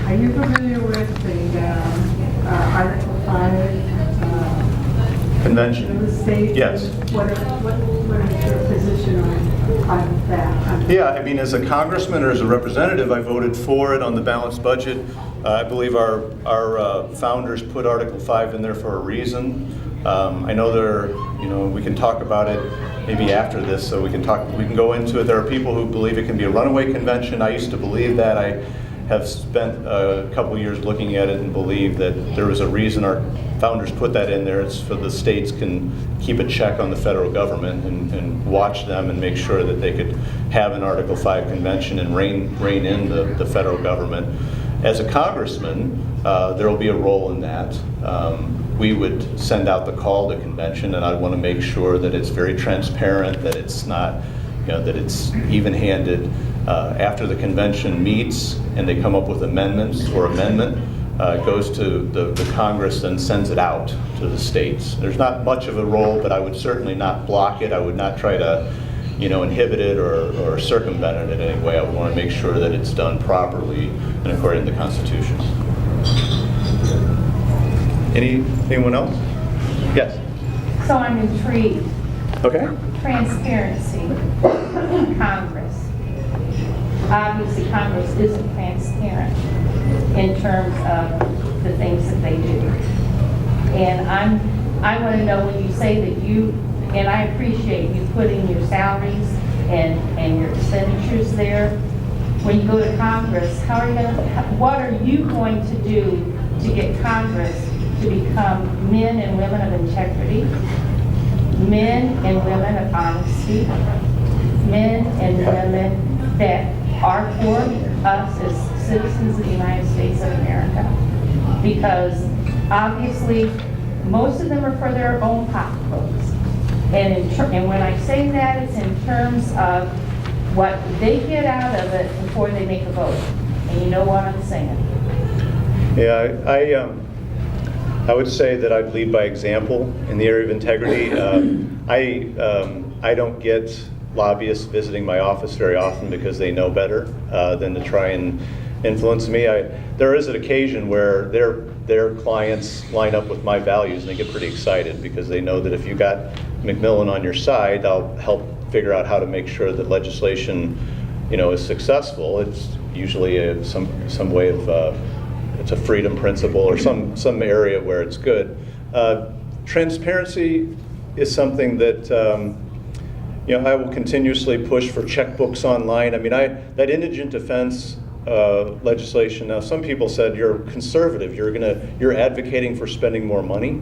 Speaker 9: Are you familiar with the Article 5
Speaker 1: Convention.
Speaker 9: of the state?
Speaker 1: Yes.
Speaker 9: What is your position on that?
Speaker 1: Yeah, I mean, as a congressman or as a representative, I voted for it on the balanced budget. I believe our founders put Article 5 in there for a reason. I know we can talk about it maybe after this, so we can go into it. There are people who believe it can be a runaway convention. I used to believe that. I have spent a couple years looking at it and believe that there was a reason our founders put that in there. It's so the states can keep a check on the federal government and watch them and make sure that they could have an Article 5 convention and rein in the federal government. As a congressman, there will be a role in that. We would send out the call to convention, and I'd want to make sure that it's very transparent, that it's not, that it's even-handed. After the convention meets and they come up with amendments or amendment, it goes to the Congress and sends it out to the states. There's not much of a role, but I would certainly not block it. I would not try to inhibit it or circumvent it in any way. I would want to make sure that it's done properly and according to the Constitution. Anyone else? Yes.
Speaker 7: So I'm intrigued.
Speaker 1: Okay.
Speaker 7: Transparency in Congress. Obviously, Congress isn't transparent in terms of the things that they do. And I want to know when you say that and I appreciate you putting your salaries and your expenditures there. When you go to Congress, what are you going to do to get Congress to become men and women of integrity, men and women of honesty, men and women that are for us as citizens of the United States of America? Because obviously, most of them are for their own pocketbooks. And when I say that, it's in terms of what they get out of it before they make a vote. And you know what I'm saying.
Speaker 1: Yeah, I would say that I'd lead by example in the area of integrity. I don't get lobbyists visiting my office very often because they know better than to try and influence me. There is an occasion where their clients line up with my values and they get pretty excited because they know that if you got McMillan on your side, I'll help figure out how to make sure that legislation, is successful. It's usually some way of it's a freedom principle or some area where it's good. Transparency is something that I will continuously push for checkbooks online. I mean, that indigent defense legislation. Now, some people said you're conservative. You're advocating for spending more money,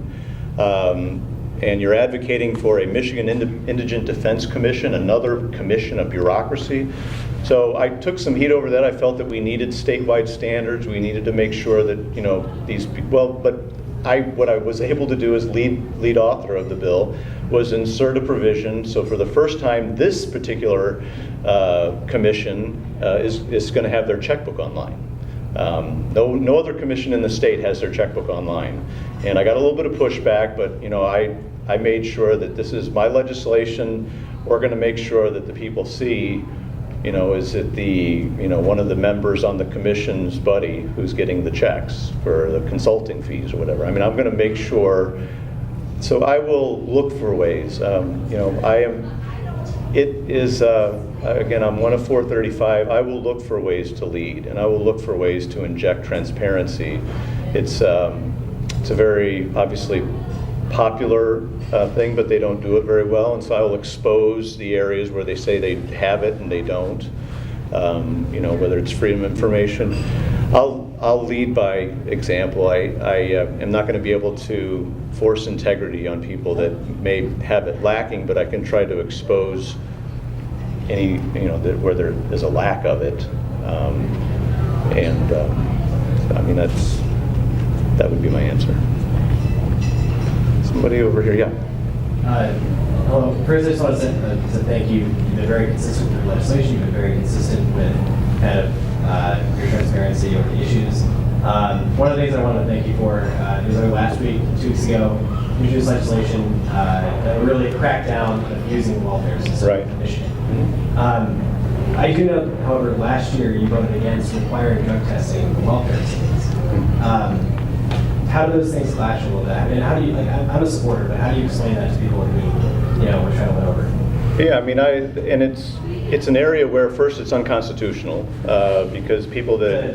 Speaker 1: and you're advocating for a Michigan Indigent Defense Commission, another commission of bureaucracy. So I took some heat over that. I felt that we needed statewide standards. We needed to make sure that these people. What I was able to do as lead author of the bill was insert a provision. So for the first time, this particular commission is going to have their checkbook online. No other commission in the state has their checkbook online. And I got a little bit of pushback, but I made sure that this is my legislation. We're going to make sure that the people see, is it one of the members on the commission's buddy who's getting the checks for the consulting fees or whatever. I mean, I'm going to make sure. So I will look for ways. Again, I'm one of 435. I will look for ways to lead, and I will look for ways to inject transparency. It's a very obviously popular thing, but they don't do it very well, and so I will expose the areas where they say they have it and they don't. Whether it's freedom of information, I'll lead by example. I am not going to be able to force integrity on people that may have it lacking, but I can try to expose any where there is a lack of it, I mean that would be my answer. Somebody over here, yeah.
Speaker 10: Hello. First, I just want to thank you. You've been very consistent with your legislation. You've been very consistent with kind of your transparency over the issues. One of the things I want to thank you for is that last week, 2 weeks ago, you introduced legislation that would really crack down on abusing the welfare system in Michigan. Mm-hmm. I do know, however, last year you voted against requiring drug testing for welfare states. How do those things clash a little bit? I mean, how do you, I'm a supporter, but how do you explain that to people who, we're trying to win over?
Speaker 1: Yeah, I mean, and it's an area where first it's unconstitutional because people that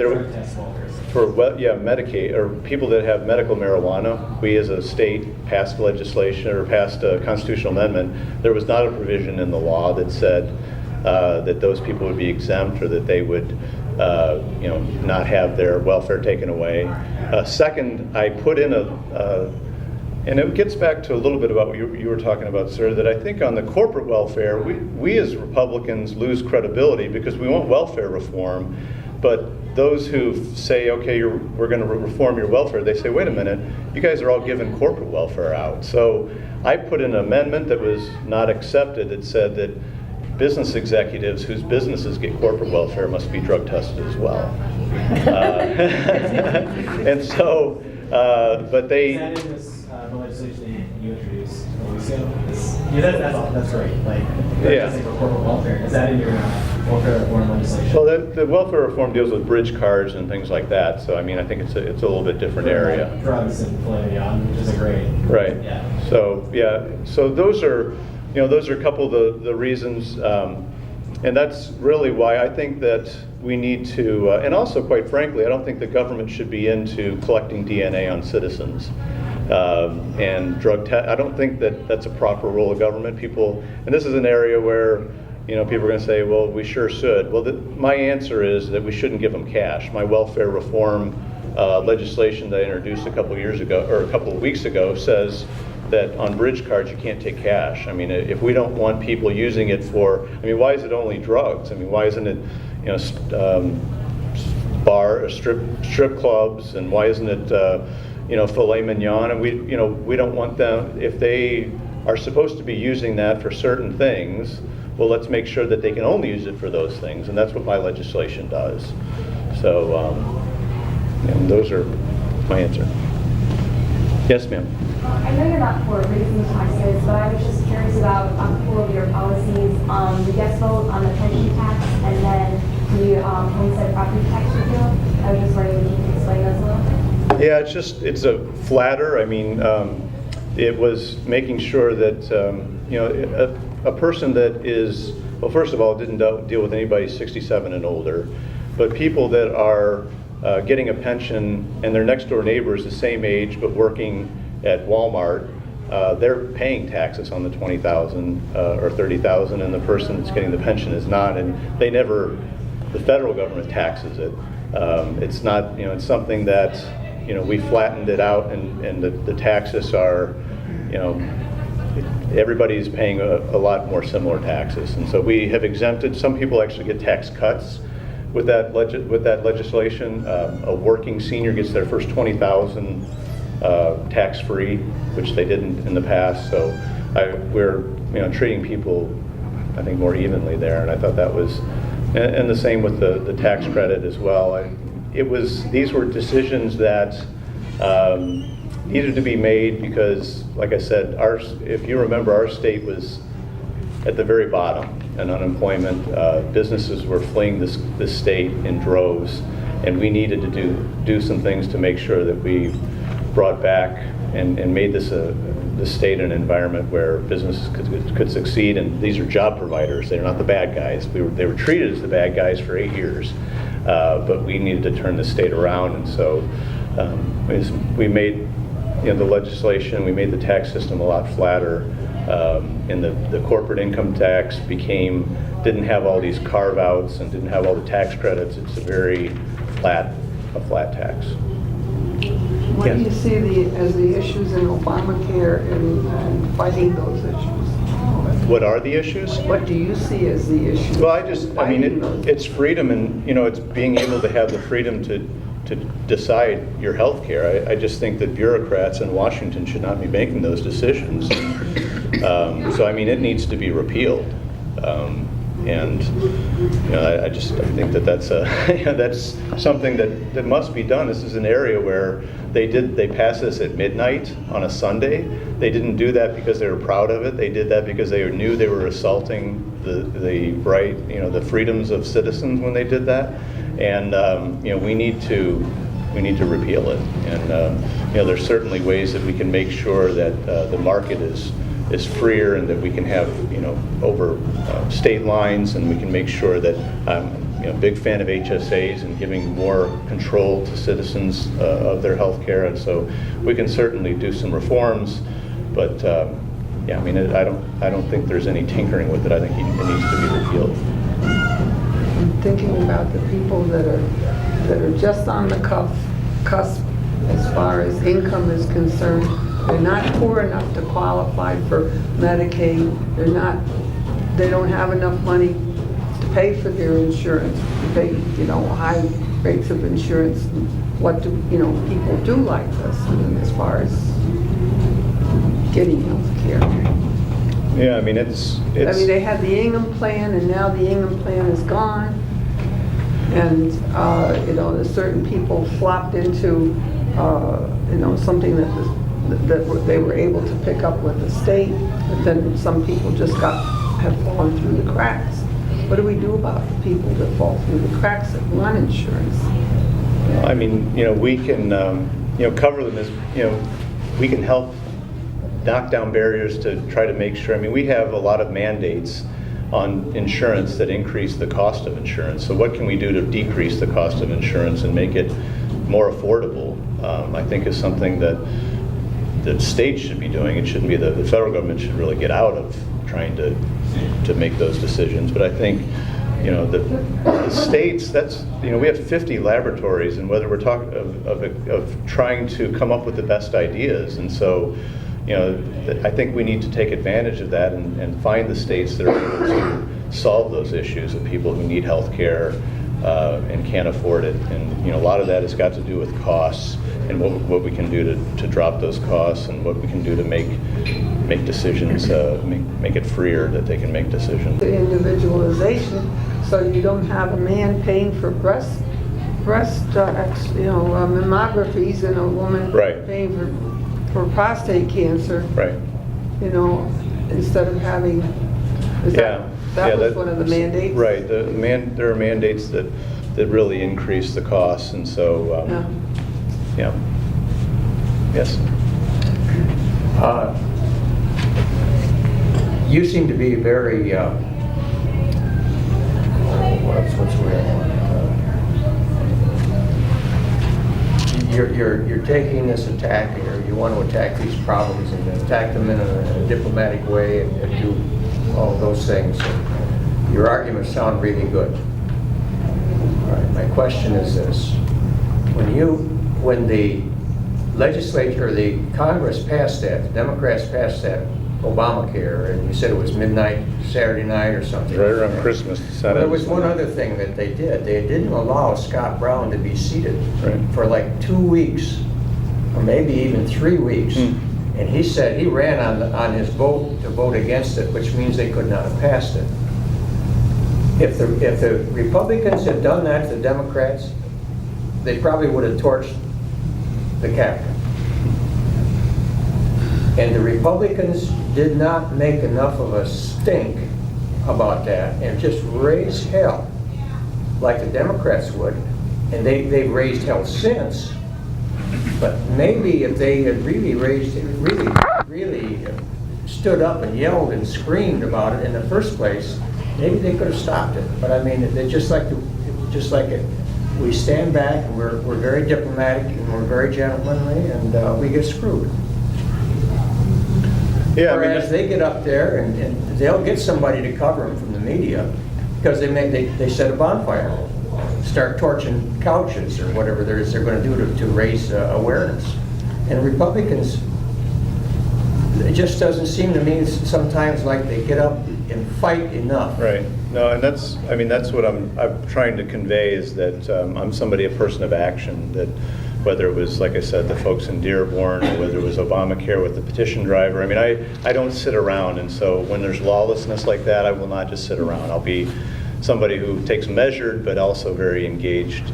Speaker 1: Medicaid or people that have medical marijuana, we as a state passed legislation or passed a constitutional amendment. There was not a provision in the law that said that those people would be exempt or that they would not have their welfare taken away. Second, I put in and it gets back to a little bit about what you were talking about, sir, that I think on the corporate welfare, we as Republicans lose credibility because we want welfare reform, but those who say, okay, we're going to reform your welfare, they say, wait a minute, you guys are all giving corporate welfare out. So I put in an amendment that was not accepted that said that business executives whose businesses get corporate welfare must be drug tested as well. And so, but they...
Speaker 10: Is that in this the legislation you introduced a week ago? That's great. Testing for corporate welfare. Is that in your welfare reform legislation?
Speaker 1: Well, the welfare reform deals with bridge cards and things like that. So, I mean, I think it's a little bit different area.
Speaker 10: Drugs and filet mignon, which is a great...
Speaker 1: Right.
Speaker 10: Yeah.
Speaker 1: So those are... those are a couple of the reasons, and that's really why I think that we need to, and also quite frankly, I don't think the government should be into collecting DNA on citizens and drug test. I don't think that that's a proper role of government. And this is an area where, people are going to say, well, we sure should. Well, my answer is that we shouldn't give them cash. My welfare reform legislation that I introduced a couple of weeks ago says that on bridge cards you can't take cash. I mean, if we don't want people using it for, why is it only drugs? I mean, why isn't it, strip clubs, and why isn't it, filet mignon? And we don't want them, if they are supposed to be using that for certain things, well, let's make sure that they can only use it for those things, and that's what my legislation does. So, those are my answer. Yes, ma'am.
Speaker 11: I know you're not for raising taxes, but I was just curious about a couple of your policies, the guest vote on the pension tax and then the homestead property tax repeal. I was just wondering if you could explain those a little bit.
Speaker 1: Yeah, it's a flatter. I mean, it was making sure that, a person that is, well, first of all, it didn't deal with anybody 67 and older, but people that are getting a pension and their next door neighbor is the same age but working at Walmart, they're paying taxes on the $20,000 or $30,000, and the person that's getting the pension is not, and they never, the federal government taxes it. It's not, it's something that, we flattened it out, and the taxes are, everybody's paying a lot more similar taxes, and so we have exempted. Some people actually get tax cuts with that legislation. A working senior gets their first $20,000 tax-free, which they didn't in the past. So we're treating people, I think, more evenly there, and I thought that was, and the same with the tax credit as well. These were decisions that needed to be made because, like I said, if you remember, our state was at the very bottom in unemployment. Businesses were fleeing this state in droves, and we needed to do some things to make sure that we brought back and made this state an environment where businesses could succeed. And these are job providers. They're not the bad guys. They were treated as the bad guys for 8 years, but we needed to turn the state around. And so we made the legislation, we made the tax system a lot flatter, and the corporate income tax didn't have all these carve-outs and didn't have all the tax credits. It's a very flat tax.
Speaker 5: What do you see as the issues in Obamacare and fighting those issues?
Speaker 1: What are the issues?
Speaker 5: What do you see as the issues?
Speaker 1: Well, it's freedom, and it's being able to have the freedom to decide your health care. I just think that bureaucrats in Washington should not be making those decisions. So it needs to be repealed. And I think that's that's something that must be done. This is an area where they passed this at midnight on a Sunday. They didn't do that because they were proud of it. They did that because they knew they were assaulting the right, the freedoms of citizens when they did that. And we need to repeal it. And there's certainly ways that we can make sure that the market is freer, and that we can have over state lines, and we can make sure that I'm a big fan of HSAs and giving more control to citizens of their health care. And so we can certainly do some reforms, but I don't think there's any tinkering with it. I think it needs to be repealed.
Speaker 5: I'm thinking about the people that are just on the cusp as far as income is concerned. They're not poor enough to qualify for Medicaid. They don't have enough money to pay for their insurance, to pay, high rates of insurance. What do, people do like this, as far as getting health care?
Speaker 1: Yeah,
Speaker 5: they had the Ingham plan, and now the Ingham plan is gone. And, there's certain people flopped into, something that they were able to pick up with the state, but then some people just have fallen through the cracks. What do we do about the people that fall through the cracks that want insurance?
Speaker 1: We can, cover them as, we can help knock down barriers to try to make sure. We have a lot of mandates on insurance that increase the cost of insurance. So what can we do to decrease the cost of insurance and make it more affordable? I think is something that the states should be doing. It shouldn't be the federal government should really get out of trying to make those decisions. But I think, the states, we have 50 laboratories, and whether we're talking of trying to come up with the best ideas. And so, I think we need to take advantage of that and find the states that are able to solve those issues of people who need health care and can't afford it. And, a lot of that has got to do with costs and what we can do to drop those costs, and what we can do to make decisions, make it freer that they can make decisions.
Speaker 5: The individualization, so you don't have a man paying for breast mammographies and a woman
Speaker 1: right.
Speaker 5: paying for for prostate cancer,
Speaker 1: Right.
Speaker 5: you know, instead of having, is
Speaker 1: Yeah.
Speaker 5: that
Speaker 1: Yeah,
Speaker 5: was one of the mandates?
Speaker 1: Right, there are mandates that really increase the costs, and so, yeah. Yes?
Speaker 2: You seem to be very, what's the word? You're taking this attack, or you want to attack these problems and attack them in a diplomatic way and do all those things. Your arguments sound really good. All right, my question is this. When the legislature, the Congress passed that, the Democrats passed that Obamacare, and you said it was midnight Saturday night or something.
Speaker 1: Right around Christmas.
Speaker 2: There was one other thing that they did. They didn't allow Scott Brown to be seated for like 2 weeks, or maybe even 3 weeks. And he said he ran on his vote to vote against it, which means they could not have passed it. If the Republicans had done that to the Democrats, they probably would have torched the Capitol. And the Republicans did not make enough of a stink about that and just raise hell like the Democrats would. And they've raised hell since. But maybe if they had really stood up and yelled and screamed about it in the first place, maybe they could have stopped it. But I mean, they just like we stand back and we're very diplomatic and we're very gentlemanly, and we get screwed.
Speaker 1: Yeah,
Speaker 2: Whereas they get up there and they'll get somebody to cover them from the media because they set a bonfire, start torching couches or whatever they're going to do to raise awareness. And Republicans, it just doesn't seem to me sometimes like they get up and fight enough.
Speaker 1: Right. No, and that's what I'm trying to convey is that I'm a person of action, that whether it was, like I said, the folks in Dearborn, or whether it was Obamacare with the petition driver. I mean, I don't sit around, and so when there's lawlessness like that, I will not just sit around. I'll be somebody who takes measured, but also very engaged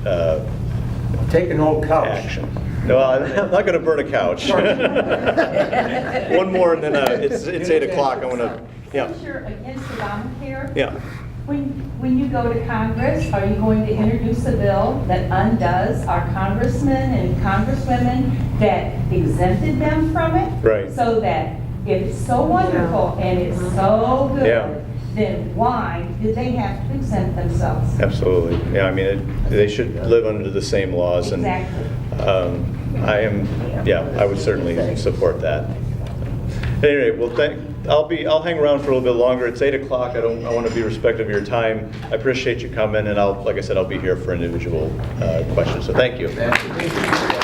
Speaker 2: Take an old couch.
Speaker 1: action. No, I'm not going to burn a couch. One more, and then it's 8 o'clock. I want to,
Speaker 7: Since you're against Obamacare,
Speaker 1: yeah.
Speaker 7: when you go to Congress, are you going to introduce a bill that undoes our congressmen and congresswomen that exempted them from it?
Speaker 1: Right.
Speaker 7: So that if it's so wonderful and it's so good,
Speaker 1: Yeah.
Speaker 7: then why did they have to exempt themselves?
Speaker 1: Absolutely. Yeah, I mean, they should live under the same laws, and
Speaker 7: Exactly.
Speaker 1: I would certainly support that. Anyway, well, I'll hang around for a little bit longer. It's 8 o'clock. I want to be respectful of your time. I appreciate you coming, and like I said, I'll be here for individual questions. So thank you.
Speaker 2: Thank you.